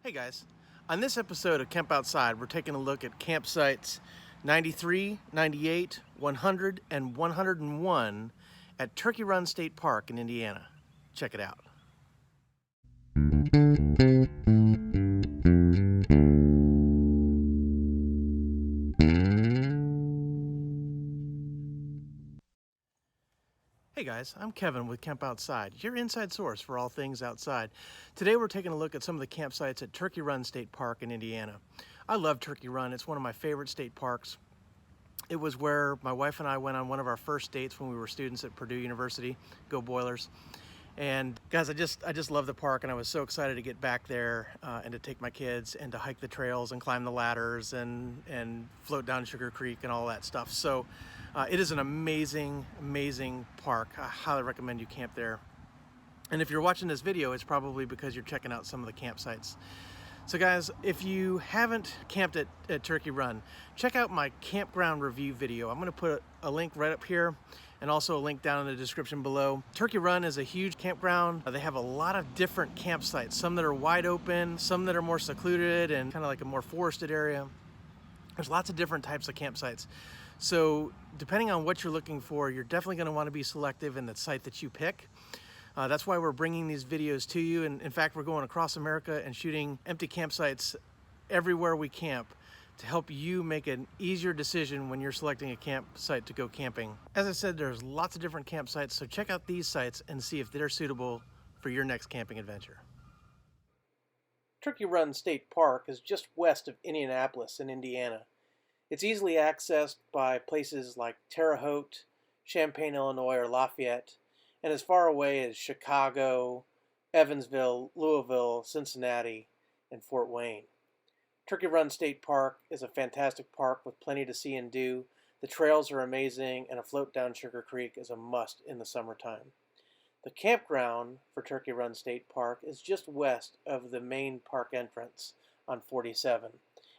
Hey guys, on this episode of Kemp Outside, we're taking a look at campsites 93, 98, 100, and 101 at Turkey Run State Park in Indiana. Check it out. Hey guys, I'm Kevin with Kemp Outside, your inside source for all things outside. Today we're taking a look at some of the campsites at Turkey Run State Park in Indiana. I love Turkey Run, it's one of my favorite state parks. It was where my wife and I went on one of our first dates when we were students at Purdue University. Go Boilers. And guys, I just love the park, and I was so excited to get back there and to take my kids and to hike the trails and climb the ladders and float down Sugar Creek and all that stuff. So it is an amazing, amazing park. I highly recommend you camp there. And if you're watching this video, it's probably because you're checking out some of the campsites. So guys, if you haven't camped at Turkey Run, check out my campground review video. I'm gonna put a link right up here and also a link down in the description below. Turkey Run is a huge campground. They have a lot of different campsites, some that are wide open, some that are more secluded and kind of like a more forested area. There's lots of different types of campsites. So depending on what you're looking for, you're definitely gonna wanna be selective in the site that you pick. That's why we're bringing these videos to you. And in fact, we're going across America and shooting empty campsites everywhere we camp to help you make an easier decision when you're selecting a campsite to go camping. As I said, there's lots of different campsites, so check out these sites and see if they're suitable for your next camping adventure. Turkey Run State Park is just west of Indianapolis in Indiana. It's easily accessed by places like Terre Haute, Champaign, Illinois, or Lafayette, and as far away as Chicago, Evansville, Louisville, Cincinnati, and Fort Wayne. Turkey Run State Park is a fantastic park with plenty to see and do. The trails are amazing, and a float down Sugar Creek is a must in the summertime. The campground for Turkey Run State Park is just west of the main park entrance on 47,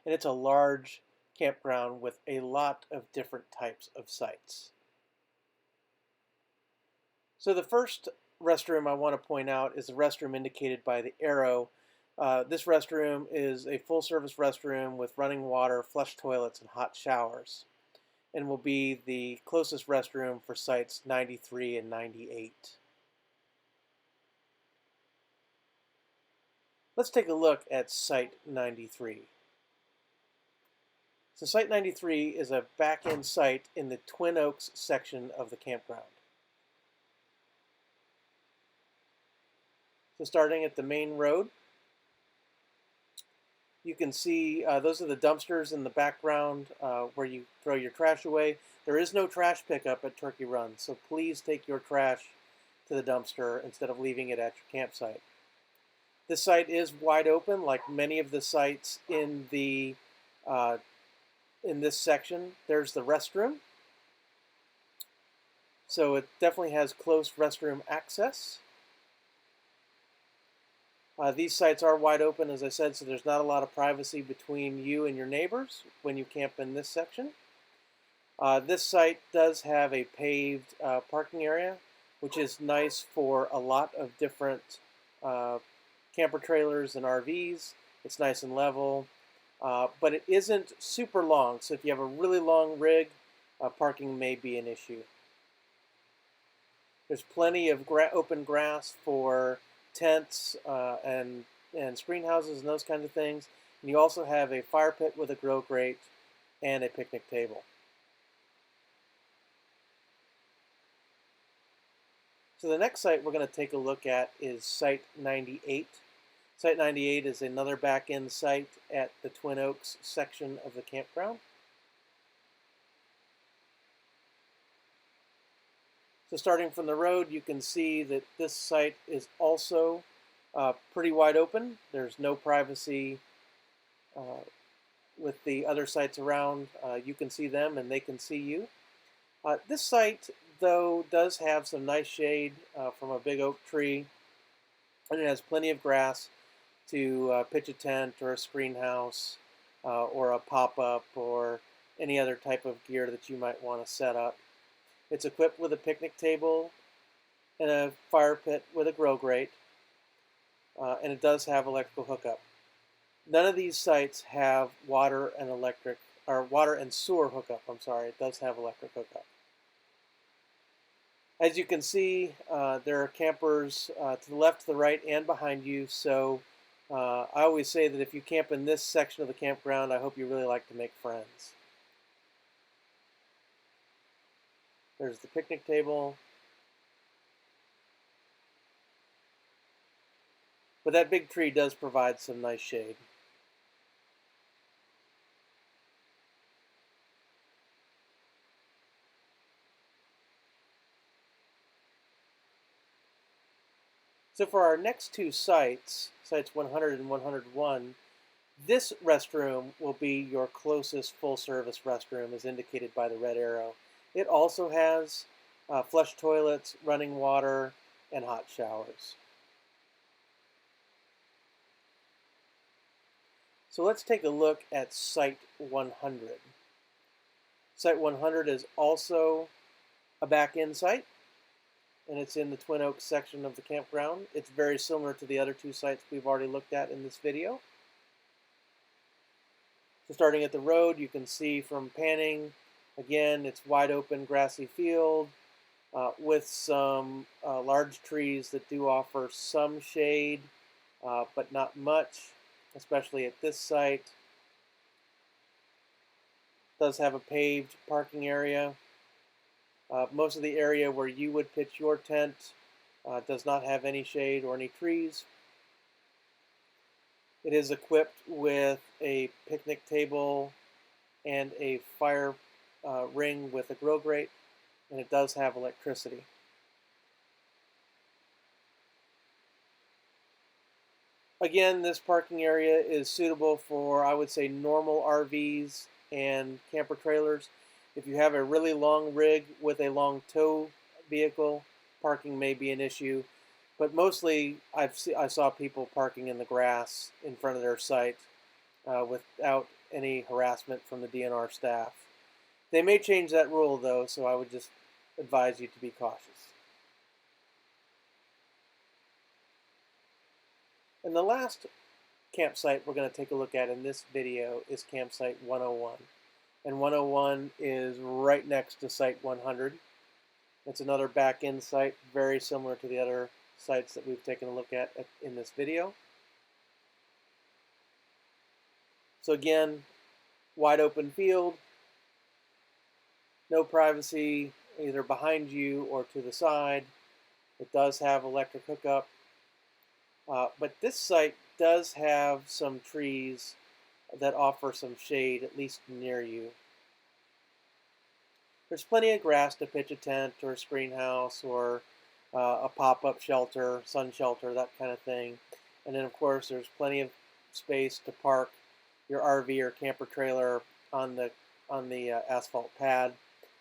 and it's a large campground with a lot of different types of sites. So the first restroom I want to point out is the restroom indicated by the arrow. This restroom is a full-service restroom with running water, flush toilets, and hot showers, and will be the closest restroom for sites 93 and 98. Let's take a look at Site 93. So Site 93 is a back-end site in the Twin Oaks section of the campground. So starting at the main road, you can see those are the dumpsters in the background where you throw your trash away. There is no trash pickup at Turkey Run, so please take your trash to the dumpster instead of leaving it at your campsite. This site is wide open, like many of the sites in the in this section. There's the restroom, so it definitely has close restroom access. These sites are wide open, as I said, so there's not a lot of privacy between you and your neighbors when you camp in this section. This site does have a paved parking area, which is nice for a lot of different camper trailers and RVs. It's nice and level, but it isn't super long, so if you have a really long rig, parking may be an issue. There's plenty of open grass for tents and screen houses and those kinds of things. And you also have a fire pit with a grill grate and a picnic table. So the next site we're going to take a look at is Site 98. Site 98 is another back-end site at the Twin Oaks section of the campground. So starting from the road, you can see that this site is also pretty wide open. There's no privacy with the other sites around. You can see them and they can see you. This site, though, does have some nice shade from a big oak tree, and it has plenty of grass to pitch a tent or a screen house or a pop-up or any other type of gear that you might want to set up. It's equipped with a picnic table and a fire pit with a grill grate, and it does have electrical hookup. None of these sites have water and electric, or water and sewer hookup. I'm sorry, it does have electric hookup. As you can see, there are campers to the left, to the right, and behind you. So I always say that if you camp in this section of the campground, I hope you really like to make friends. There's the picnic table. But that big tree does provide some nice shade. So for our next two sites, sites 100 and 101, this restroom will be your closest full-service restroom as indicated by the red arrow. It also has flush toilets, running water, and hot showers. So let's take a look at Site 100. Site 100 is also a back-in site, and it's in the Twin Oaks section of the campground. It's very similar to the other two sites we've already looked at in this video. So starting at the road, you can see from panning, again, it's wide open grassy field with some large trees that do offer some shade, but not much, especially at this site. It does have a paved parking area. Most of the area where you would pitch your tent does not have any shade or any trees. It is equipped with a picnic table and a fire ring with a grill grate, and it does have electricity. Again, this parking area is suitable for, I would say, normal RVs and camper trailers. If you have a really long rig with a long tow vehicle, parking may be an issue. But mostly, I saw people parking in the grass in front of their site without any harassment from the DNR staff. They may change that rule, though, so I would just advise you to be cautious. And the last campsite we're going to take a look at in this video is campsite 101. And 101 is right next to site 100. It's another back-end site, very similar to the other sites that we've taken a look at in this video. So again, wide open field, no privacy either behind you or to the side. It does have electric hookup, but this site does have some trees that offer some shade, at least near you. There's plenty of grass to pitch a tent or a screen house or a pop-up shelter, sun shelter, that kind of thing. And then, of course, there's plenty of space to park your RV or camper trailer on the asphalt pad.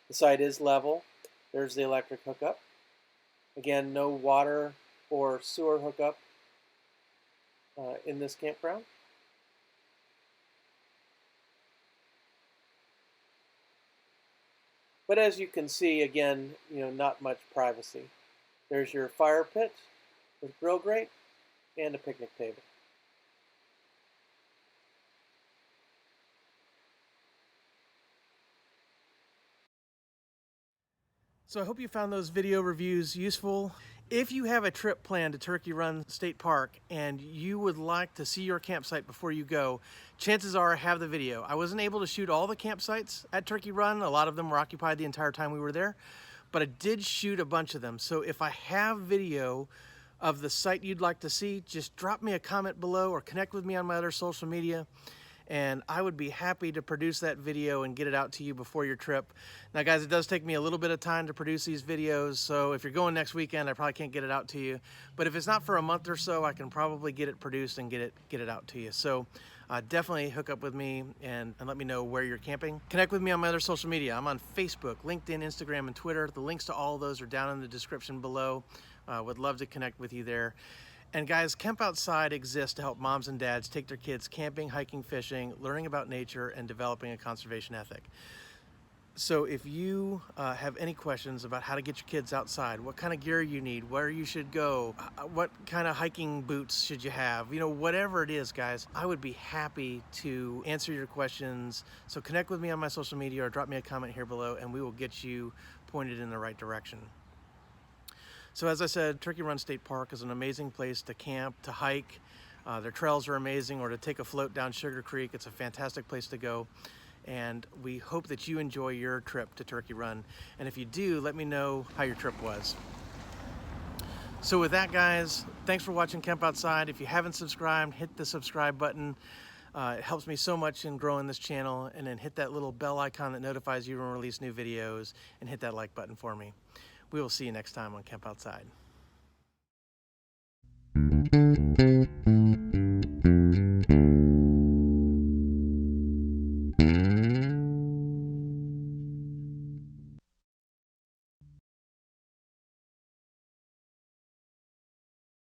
The site is level. There's the electric hookup. Again, no water or sewer hookup in this campground. But as you can see, again, not much privacy. There's your fire pit with grill grate and a picnic table. So I hope you found those video reviews useful. If you have a trip planned to Turkey Run State Park and you would like to see your campsite before you go, chances are I have the video. I wasn't able to shoot all the campsites at Turkey Run. A lot of them were occupied the entire time we were there, but I did shoot a bunch of them. So if I have video of the site you'd like to see, just drop me a comment below or connect with me on my other social media, and I would be happy to produce that video and get it out to you before your trip. Now guys, it does take me a little bit of time to produce these videos, so if you're going next weekend, I probably can't get it out to you. But if it's not for a month or so, I can probably get it produced and get it out to you. So definitely hook up with me and let me know where you're camping. Connect with me on my other social media. I'm on Facebook, LinkedIn, Instagram, and Twitter. The links to all of those are down in the description below. Would love to connect with you there. And guys, Kemp Outside exists to help moms and dads take their kids camping, hiking, fishing, learning about nature, and developing a conservation ethic. So if you have any questions about how to get your kids outside, what kind of gear you need, where you should go, what kind of hiking boots should you have, you know, whatever it is, guys, I would be happy to answer your questions. So connect with me on my social media or drop me a comment here below and we will get you pointed in the right direction. So as I said, Turkey Run State Park is an amazing place to camp, to hike. Their trails are amazing, or to take a float down Sugar Creek. It's a fantastic place to go. And we hope that you enjoy your trip to Turkey Run. And if you do, let me know how your trip was. So with that, guys, thanks for watching Kemp Outside. If you haven't subscribed, hit the subscribe button. It helps me so much in growing this channel. And then hit that little bell icon that notifies you when I release new videos, and hit that like button for me. We will see you next time on Kemp Outside.